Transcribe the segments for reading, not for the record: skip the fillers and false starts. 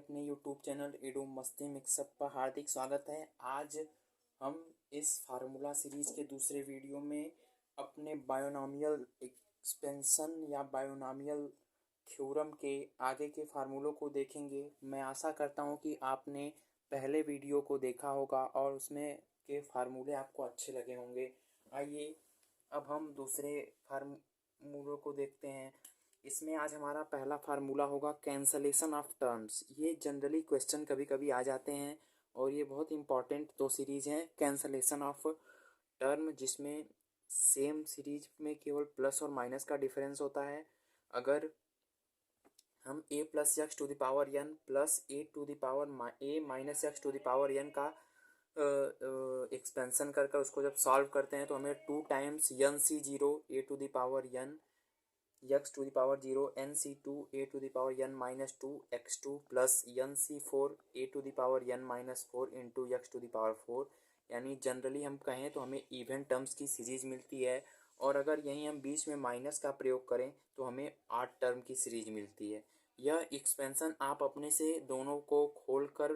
अपने YouTube channel edu मस्ती mix up पर हार्दिक स्वागत है। आज हम इस फार्मूला सीरीज के दूसरे वीडियो में अपने बायोनॉमियल एक्सपेंशन या बायोनॉमियल थ्योरम के आगे के फार्मूलों को देखेंगे। मैं आशा करता हूं कि आपने पहले वीडियो को देखा होगा और उसमें के फार्मूले आपको अच्छे लगे होंगे। आइए अब हम दूसरे फार्मूलों को देखते हैं। इसमें आज हमारा पहला फार्मूला होगा कैंसलेशन ऑफ टर्म्स। ये जनरली क्वेश्चन कभी कभी आ जाते हैं और ये बहुत इंपॉर्टेंट दो सीरीज हैं। कैंसलेशन ऑफ टर्म, जिसमें सेम सीरीज में केवल प्लस और माइनस का डिफरेंस होता है। अगर हम a plus x to the power n plus a to the power a minus x to the power n का एक्सपेंशन कर उसको जब सॉल्व करते हैं तो हमें 2 times n C zero a to the power n x to the power zero n C two a to the power n minus two x two plus n C four a to the power n minus four into x to the power four. यानी generally हम कहें तो हमें even terms की series मिलती है, और अगर यहीं हम बीच में माइनस का प्रयोग करें तो हमें 8 टर्म की सीरीज मिलती है। यह एक्सपेंशन आप अपने से दोनों को खोलकर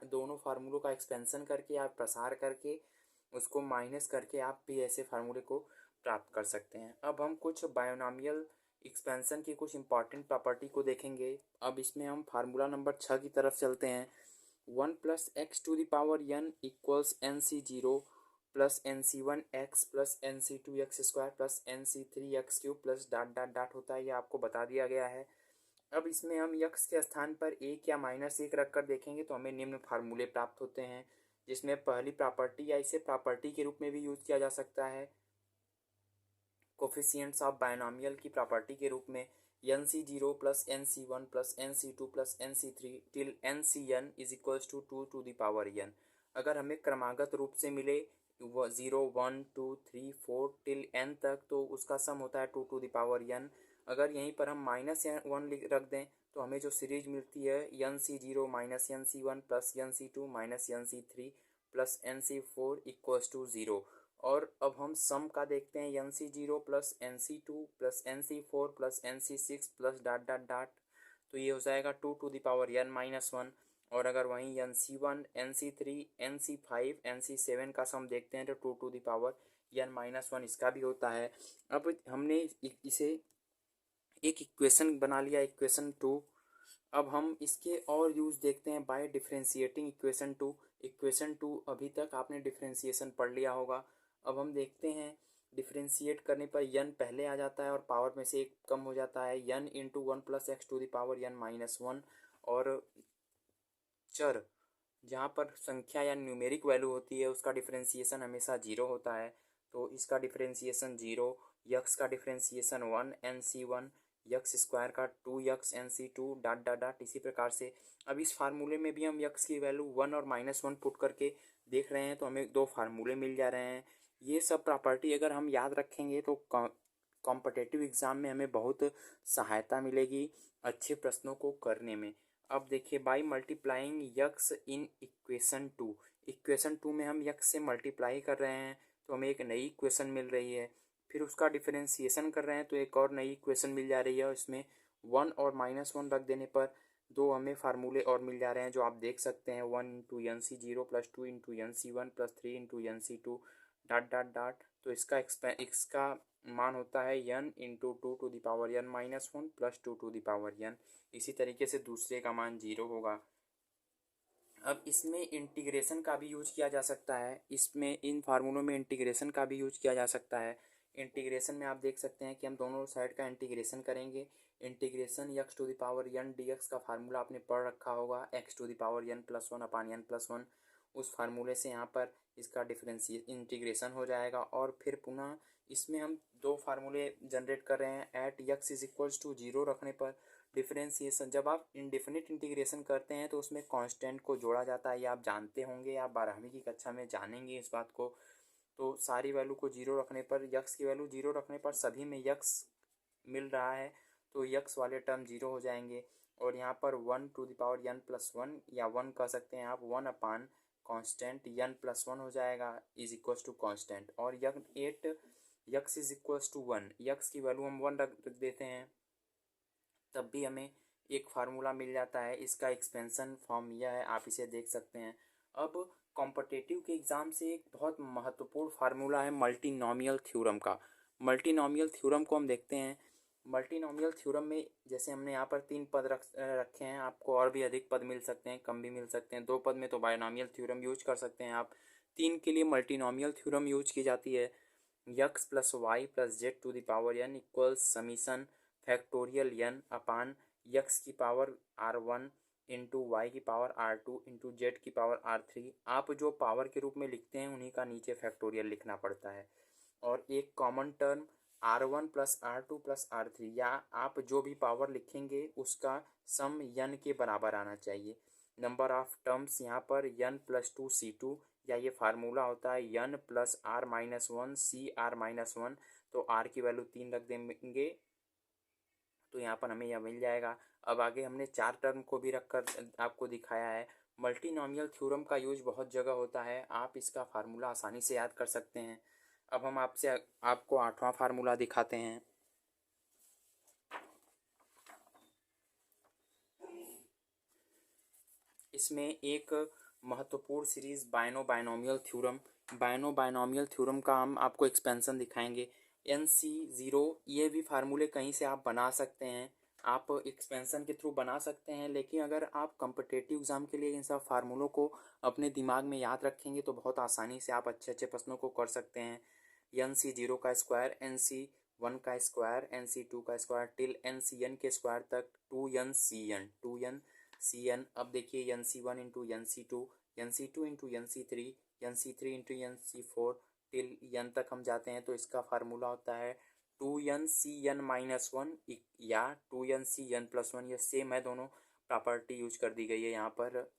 दोनों फार्मूलों का एक्सपेंशन करके आप प्रसार करके उसको माइनस करके आप भी ऐसे फार्मूले को प्राप्त कर सकते हैं। अब हम कुछ बायोनॉमियल एक्सपेंशन की कुछ इंपॉर्टेंट प्रॉपर्टी को देखेंगे। अब इसमें हम फार्मूला नंबर 6 की तरफ चलते हैं। 1 plus x to the power n equals n C zero plus n C one x plus n C two x square plus n C three x cube plus dot dot dot होता है। ये आपको बता दिया गया है। अब इसमें हम यक्स के स्थान पर एक या माइनस एक रख कर देखेंगे तो हमें निम्न फार्मूले प्राप्त होते हैं, जिसमें पहली प्रॉपर्टी या इसे प्रॉपर्टी के रूप में भी यूज किया जा सकता है कोफिशिएंट्स ऑफ बायनॉमियल की प्रॉपर्टी के रूप में n C zero plus n C one plus n C two plus n C three till n C n is equals to two to the power n. अगर हमें क्रमागत रूप से मिले 0 1 2 3 4 टिल एन तक तो उसका सम होता है 2 टू द पावर एन। अगर यहीं पर हम माइनस वन रख दें तो हमें जो सीरीज मिलती है n C zero minus n C one plus n C two minus n C three plus n C four equals to zero. और अब हम सम का देखते हैं n C zero plus n C two plus n C four plus n C six plus dot dot dot, तो ये हो जाएगा 2 to the power n minus one. और अगर वहीं n C one n C three n C five n C seven का sum देखते हैं तो 2 to the power n minus one इसका भी होता है। अब हमने इसे एक इक्वेशन बना लिया, इक्वेशन 2। अब हम इसके और यूज़ देखते हैं बाय डिफरेंशिएटिंग इक्वेशन 2। इक्वेशन 2 अभी तक आपने डिफरेंशिएशन पढ़ लिया होगा। अब हम देखते हैं डिफरेंशिएट करने पर n पहले आ जाता है और पावर में से एक कम हो जाता है, n into one plus x to the power n minus one. और चर जहाँ पर संख्या या न्यूमेरिक वैल्यू होती है उसका डिफरेंशिएशन हमेशा जीरो होता है, तो इसका डिफरेंशिएशन जीरो। यक्स का differentiation one n C one, x square का 2x n C two dot dot dot. इसी प्रकार से अब इस फार्मूले में भी हम यक्स की वैल्यू वन और माइनस वन पुट करके देख रहे हैं तो हमें दो फार्मूले मिल जा रहे हैं। ये सब प्रॉपर्टी अगर हम याद रखेंगे तो कॉम्पिटिटिव एग्ज़ाम में हमें बहुत सहायता मिलेगी अच्छे प्रश्नों को करने में। अब देखिए by multiplying x in equation 2, equation 2 में हम यक्स से मल्टीप्लाई कर रहे हैं तो हमें एक नई इक्वेशन मिल रही है। फिर उसका डिफरेंशिएशन कर रहे हैं तो एक और नई इक्वेशन मिल जा रही है। इसमें वन और माइनस वन रख देने पर दो हमें फार्मूले और मिल जा रहे हैं जो आप देख सकते हैं। 1 into n C zero plus 2 into n C one plus 3 into n C two dot dot dot. तो इसका मान होता है n into two to the power n minus one plus two to the power n। इसी तरीके से दूसरे का मान जीरो होगा। अब इसमें इंटीग्रेशन का भी यूज किया जा सकता है। इसमें इन फार्मूलों में इंटीग्रेशन का भी यूज किया जा सकता है। इंटीग्रेशन में आप देख सकते हैं कि हम दोनों साइड का इंटीग्रेशन करेंगे। Integration x to the power n d x का फार्मूला आपने पढ़ रखा होगा, x to the power n plus one upon n plus one. उस फार्मूले से यहाँ पर इसका डिफरेंशिएट इंटीग्रेशन हो जाएगा। और फिर पुनः इसमें हम दो फार्मूले जनरेट कर रहे हैं। At x is equals to zero रखने पर डिफरेंशिएशन, जब आप इंडेफिनिट इंटीग्रेशन करते हैं तो उसमें कांस्टेंट को जोड़ा जाता है। ये आप जानते होंगे, आप 12वीं की कक्षा में जानेंगे इस बात को। तो सारी वैल्यू को जीरो रखने पर, यक्स की वैल्यू जीरो रखने पर सभी में यक्स मिल रहा है तो यक्स वाले टर्म जीरो हो जाएंगे। और यहाँ पर 1 to the power n plus one या 1 कह सकते हैं आप, 1 upon constant n plus one हो जाएगा इज इक्वल्स टू कांस्टेंट। और at x is equals to one, x की वैल्यू हम 1 रख देते हैं तब भी हमें एक फार्मूला मिल जाता है। इसका एक्सपेंशन फॉर्म यह है, आप इसे देख सकते हैं। अब कॉम्पिटिटिव के एग्ज़ाम से एक बहुत महत्वपूर्ण फार्मूला है मल्टीनोमियल थ्योरम का। मल्टीनोमियल थ्योरम को हम देखते हैं। मल्टीनोमियल थ्योरम में जैसे हमने यहाँ पर 3 पद रखे हैं, आपको और भी अधिक पद मिल सकते हैं, कम भी मिल सकते हैं। 2 पद में तो बायनोमियल थ्योरम यूज कर सकते हैं आप। 3 के लिए मल्टीनोमियल थ्योरम यूज की जाती है। X plus y plus z to the power n equals summation factorial n upon x की पावर R1 इंटू वाई की पावर R2 इंटू जेड की पावर R3। आप जो पावर के रूप में लिखते हैं उन्हीं का नीचे फैक्टोरियल लिखना पड़ता है। और एक common term R1 plus R2 plus R3, या आप जो भी पावर लिखेंगे उसका सम n के बराबर आना चाहिए। नंबर ऑफ टर्म्स यहाँ पर n प्लस 2C2, या ये फार्मूला होता है n प्लस R-1 CR-1। तो R की वैल्यू 3 रख देंगे तो यहाँ पर हमें यह मिल जाएगा। अब आगे हमने 4 टर्म को भी रखकर आपको दिखाया है। मल्टीनोमियल थ्योरम का यूज बहुत जगह होता है, आप इसका फार्मूला आसानी से याद कर सकते हैं। अब हम आपको 8वां फार्मूला दिखाते हैं। इसमें एक महत्वपूर्ण सीरीज बायनोमियल थ्योरम का हम आपको एक्सपेंशन दिखाएंगे। NC0, ये भी फार्मूले कहीं से आप बना सकते हैं, आप एक्सपेंशन के थ्रू बना सकते हैं। लेकिन अगर आप कॉम्पिटिटिव एग्ज़ाम के लिए इन सब फार्मूलों को अपने दिमाग में याद रखेंगे तो बहुत आसानी से आप अच्छे अच्छे प्रश्नों को कर सकते हैं। NC0 का स्क्वायर, NC1 का स्क्वायर, NC2 का स्क्वायर टिल NCN के स्क्वायर तक 2NCN। अब देखिए NC1 into NC2, NC2 into NC3, NC3 into NC4 till n तक हम जाते हैं। तो इसका फार्मूला होता है 2NCN-1 या 2NCN+1। ये सेम है, दोनों प्रॉपर्टी यूज कर दी गई है यहाँ पर,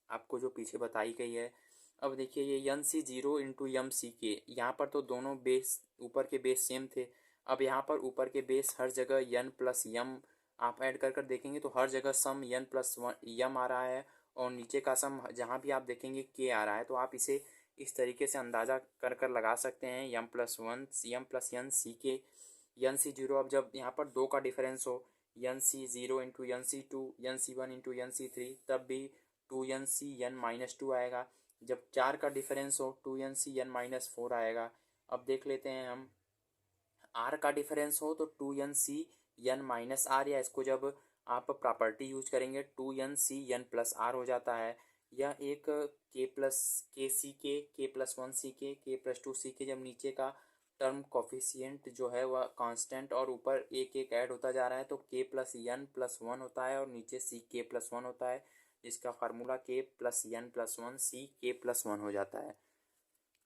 आपको जो पीछे बताई गई है। अब देखिए ये NC0 इंटू MCK, यहाँ पर तो दोनों बेस, ऊपर के बेस सेम थे। अब यहाँ पर ऊपर के बेस हर जगह n प्लस यम आप ऐड कर देखेंगे तो हर जगह सम n प्लस यम आ रहा है, और नीचे का सम जहाँ भी आप देखेंगे k आ रहा है। तो आप इसे इस तरीके से अंदाज़ा कर लगा सकते हैं, m plus n CK NC0। अब जब यहाँ पर 2 का डिफरेंस हो, NC0 into NC2, NC1 into NC3, तब भी 2NCN-2 आएगा। जब 4 का डिफरेंस हो 2NCN-4 आएगा। अब देख लेते हैं हम, R का डिफरेंस हो तो 2NCN-R, या इसको जब आप प्रॉपर्टी यूज करेंगे 2NCN+R हो जाता है। यह एक K plus 1CK, K plus 2CK, जब नीचे का टर्म कोफिशिएंट जो है वह कांस्टेंट और ऊपर एक एक ऐड होता जा रहा है तो K प्लस N+1 होता है और नीचे CK+1 होता है, जिसका formula K plus N+1 CK+1 हो जाता है।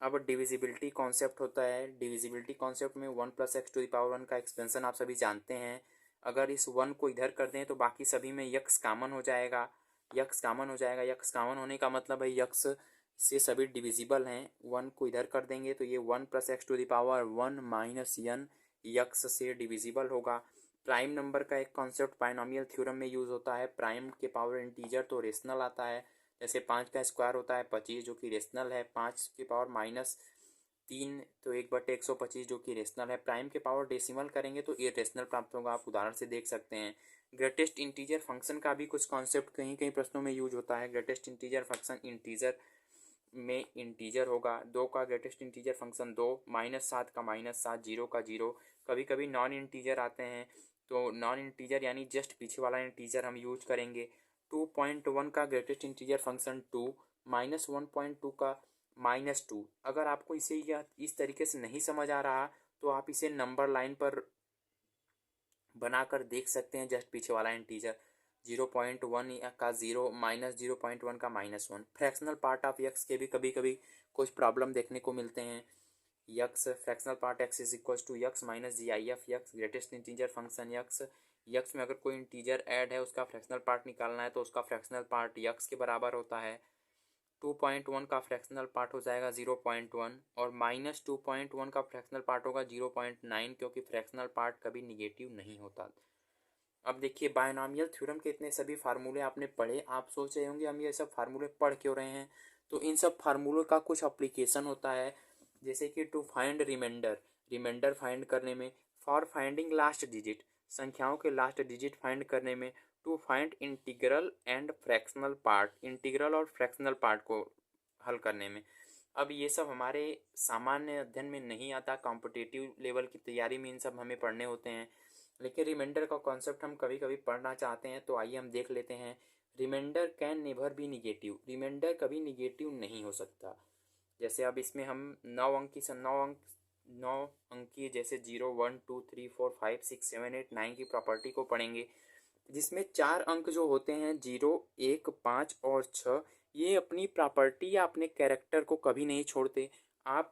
अब डिविजिबिलिटी कॉन्सेप्ट होता है। डिविजिबिलिटी कॉन्सेप्ट में 1 plus x to the power 1 का एक्सपेंशन आप सभी जानते हैं। अगर इस 1 को इधर कर दें तो बाकी सभी में यक्स कामन हो जाएगा। यक्स कामन होने का मतलब है यक्स से सभी डिविजिबल हैं। 1 को इधर कर देंगे तो ये 1 plus x to the power 1 minus n x से डिविजिबल होगा। प्राइम नंबर का एक कॉन्सेप्ट बायनोमियल थ्योरम में यूज़ होता है। प्राइम के पावर इंटीजर तो रेशनल आता है, जैसे 5 का स्क्वायर होता है 25 जो कि रेशनल है, 5 के पावर -3 तो 1/125 जो कि रेशनल है। प्राइम के पावर डेसिमल करेंगे तो इरेशनल प्राप्त होगा, आप उदाहरण से देख सकते हैं। ग्रेटेस्ट इंटीजर फंक्शन का भी कुछ कॉन्सेप्ट कहीं कहीं प्रश्नों में यूज होता है। ग्रेटेस्ट इंटीजर फंक्शन इंटीजर में इंटीजर होगा। 2 का ग्रेटेस्ट इंटीजर फंक्शन 2, -7 का -7, 0 का 0। कभी कभी नॉन इंटीजर आते हैं तो नॉन इंटीजर यानी जस्ट पीछे वाला इंटीजर हम यूज करेंगे। 2.1 का ग्रेटेस्ट इंटीजर फंक्शन 2, -1.2 का -2। अगर आपको इसे या इस तरीके से नहीं समझ आ रहा तो आप इसे नंबर लाइन पर बनाकर देख सकते हैं। जस्ट पीछे वाला इंटीजर 0.1 का 0, -0.1 का -1। फ्रैक्शनल पार्ट ऑफ यक्स के भी कभी कभी कुछ प्रॉब्लम देखने को मिलते हैं। X fractional part x is equal to x minus GIF x. Greatest integer function x में अगर कोई इंटीजर ऐड है उसका फ्रैक्शनल पार्ट निकालना है तो उसका फ्रैक्शनल पार्ट यक्स के बराबर होता है। 2.1 का फ्रैक्शनल पार्ट हो जाएगा 0.1 और -2.1 का फ्रैक्शनल पार्ट होगा 0.9, क्योंकि फ्रैक्शनल पार्ट कभी निगेटिव नहीं होता। अब देखिए बायनोमियल थ्योरम के इतने सभी फार्मूले आपने पढ़े, आप सोच रहे होंगे हम ये सब फार्मूले पढ़ क्यों रहे हैं। तो इन सब फार्मूलों का कुछ अप्लीकेशन होता है, जैसे कि टू फाइंड रिमाइंडर फाइंड करने में, फॉर फाइंडिंग लास्ट डिजिट, संख्याओं के लास्ट डिजिट फाइंड करने में to find integral and fractional part, integral और फ्रैक्शनल पार्ट को हल करने में। अब ये सब हमारे सामान्य अध्ययन में नहीं आता, कॉम्पिटिटिव लेवल की तैयारी में इन सब हमें पढ़ने होते हैं, लेकिन रिमाइंडर का कॉन्सेप्ट हम कभी कभी पढ़ना चाहते हैं, तो आइए हम देख लेते हैं। Remainder can never be negative, remainder कभी निगेटिव नहीं हो सकता। जैसे अब इसमें हम 9 अंक की जैसे 0 1 2 3 4 5 6 7 8 9 की प्रॉपर्टी को पढ़ेंगे, जिसमें 4 अंक जो होते हैं 0 1 5 और 6, ये अपनी प्रॉपर्टी या अपने कैरेक्टर को कभी नहीं छोड़ते। आप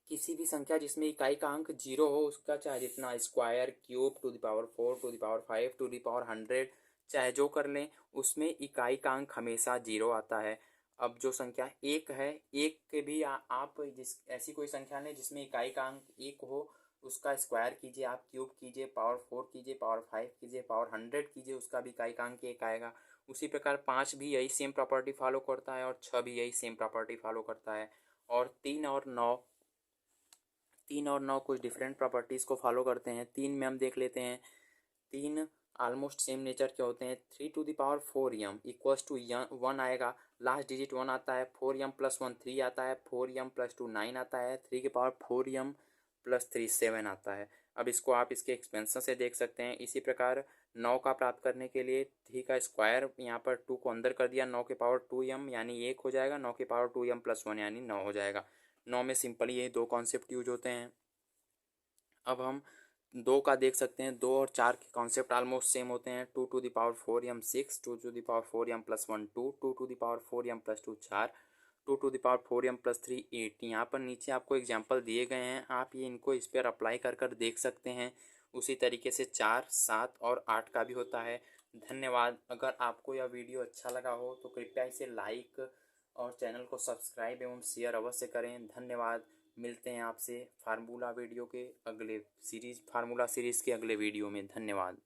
किसी भी संख्या जिसमें इकाई का अंक 0 हो, उसका चाहे जितना square, cube, to the power 4, to the power 5, to the power 100, चाहे जो कर लें, उसमें इकाई का अंक हमेशा 0 आता है। अब जो संख्या 1 है, 1 के भी आप जिस ऐसी कोई संख्या लें जिसमें इकाई का अंक 1 हो, उसका स्क्वायर कीजिए, आप क्यूब कीजिए, पावर 4 कीजिए, पावर 5 कीजिए, पावर 100 कीजिए, उसका भी इकाई का अंक 1 आएगा। उसी प्रकार 5 भी यही सेम प्रॉपर्टी फॉलो करता है और 6 भी यही सेम प्रॉपर्टी फॉलो करता है। और 3 और 9 कुछ डिफरेंट प्रॉपर्टीज़ को फॉलो करते हैं। 3 में हम देख लेते हैं, 3 ऑलमोस्ट सेम नेचर के होते हैं। 3 to the power 4m equals to 1 आएगा, लास्ट डिजिट 1 आता है। 4m प्लस 1 3 आता है, 4m प्लस 2 9 आता है, 3 के पावर 4m प्लस 3 7 आता है। अब इसको आप इसके एक्सपेंशन से देख सकते हैं। इसी प्रकार 9 का प्राप्त करने के लिए 3 का स्क्वायर, यहाँ पर 2 को अंदर कर दिया, 9 के पावर 2m यानी 1 हो जाएगा, 9 के पावर 2m प्लस 1 यानी 9 हो जाएगा। 9 में सिंपली ये दो कॉन्सेप्ट यूज होते हैं। अब हम 2 का देख सकते हैं, 2 और 4 के कॉन्सेप्ट ऑलमोस्ट सेम होते हैं। 2 to the power 4m 6, 2 to the power 4m plus 1 2, 2 to the power 4m plus 2 4, 2 to the power 4m plus 3 8। यहाँ पर नीचे आपको एग्जाम्पल दिए गए हैं, आप ये इनको इस पर अप्लाई कर देख सकते हैं। उसी तरीके से 4 7 और 8 का भी होता है। धन्यवाद। अगर आपको यह वीडियो अच्छा लगा हो तो कृपया इसे लाइक और चैनल को सब्सक्राइब एवं शेयर अवश्य करें। धन्यवाद। मिलते हैं आपसे फार्मूला सीरीज़ के अगले वीडियो में। धन्यवाद।